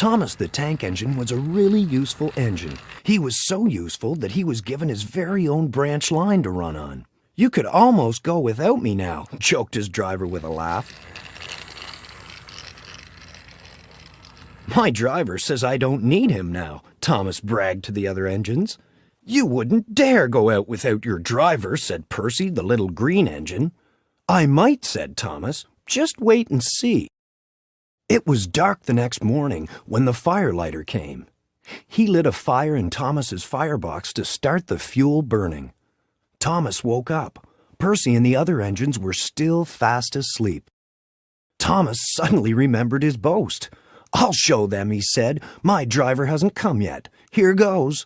Thomas the tank engine was a really useful engine. He was so useful that he was given his very own branch line to run on. "You could almost go without me now," joked his driver with a laugh. "My driver says I don't need him now," Thomas bragged to the other engines. "You wouldn't dare go out without your driver," said Percy, the little green engine. "I might," said Thomas. "Just wait and see." It was dark the next morning when the firelighter came. He lit a fire in Thomas's firebox to start the fuel burning. Thomas woke up. Percy and the other engines were still fast asleep. Thomas suddenly remembered his boast. "I'll show them," he said. "My driver hasn't come yet. Here goes."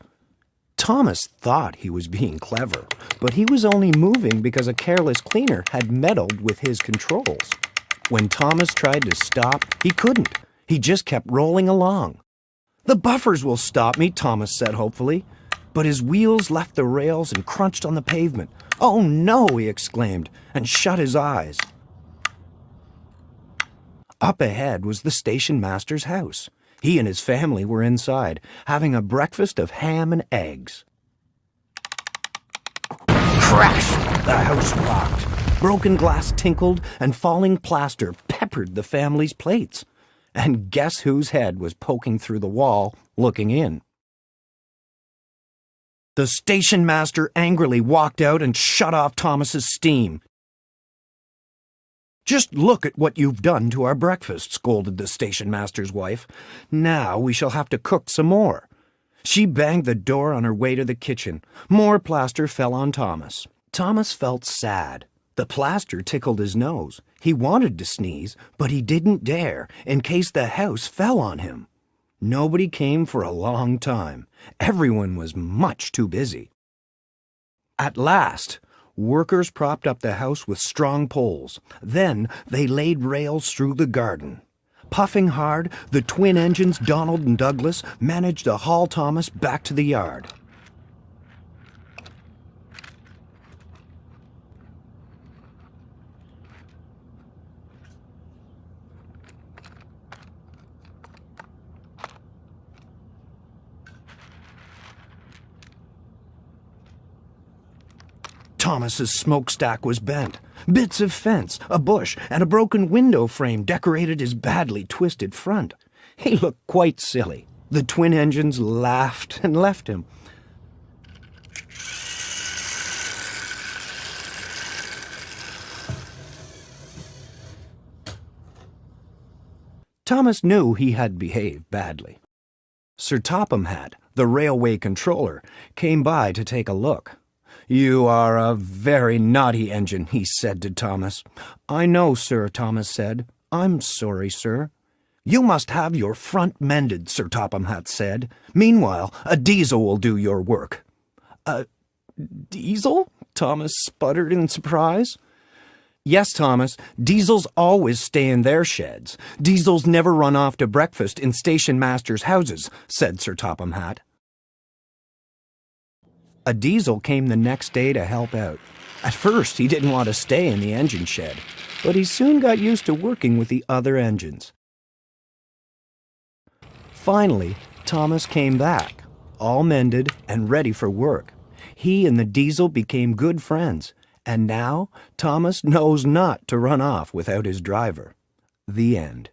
Thomas thought he was being clever, but he was only moving because a careless cleaner had meddled with his controls. When Thomas tried to stop, he couldn't. He just kept rolling along. "The buffers will stop me," Thomas said hopefully. But his wheels left the rails and crunched on the pavement. "Oh no," he exclaimed, and shut his eyes. Up ahead was the station master's house. He and his family were inside, having a breakfast of ham and eggs. Crash! The house rocked. Broken glass tinkled, and falling plaster peppered the family's plates. And guess whose head was poking through the wall, looking in? The station master angrily walked out and shut off Thomas's steam. "Just look at what you've done to our breakfast," scolded the station master's wife. "Now we shall have to cook some more." She banged the door on her way to the kitchen. More plaster fell on Thomas. Thomas felt sad. The plaster tickled his nose. He wanted to sneeze, but he didn't dare, in case the house fell on him. Nobody came for a long time. Everyone was much too busy. At last, workers propped up the house with strong poles. Then they laid rails through the garden. Puffing hard, the twin engines, Donald and Douglas, managed to haul Thomas back to the yard. Thomas's smokestack was bent. Bits of fence, a bush, and a broken window frame decorated his badly twisted front. He looked quite silly. The twin engines laughed and left him. Thomas knew he had behaved badly. Sir Topham Hatt, the railway controller, came by to take a look. "You are a very naughty engine," he said to Thomas. "I know, sir," Thomas said. "I'm sorry, sir." "You must have your front mended," Sir Topham Hatt said. "Meanwhile, a diesel will do your work." "A diesel?" Thomas sputtered in surprise. "Yes, Thomas, diesels always stay in their sheds. Diesels never run off to breakfast in station masters' houses," said Sir Topham Hatt. A diesel came the next day to help out. At first, he didn't want to stay in the engine shed, but he soon got used to working with the other engines. Finally, Thomas came back, all mended and ready for work. He and the diesel became good friends, and now Thomas knows not to run off without his driver. The end.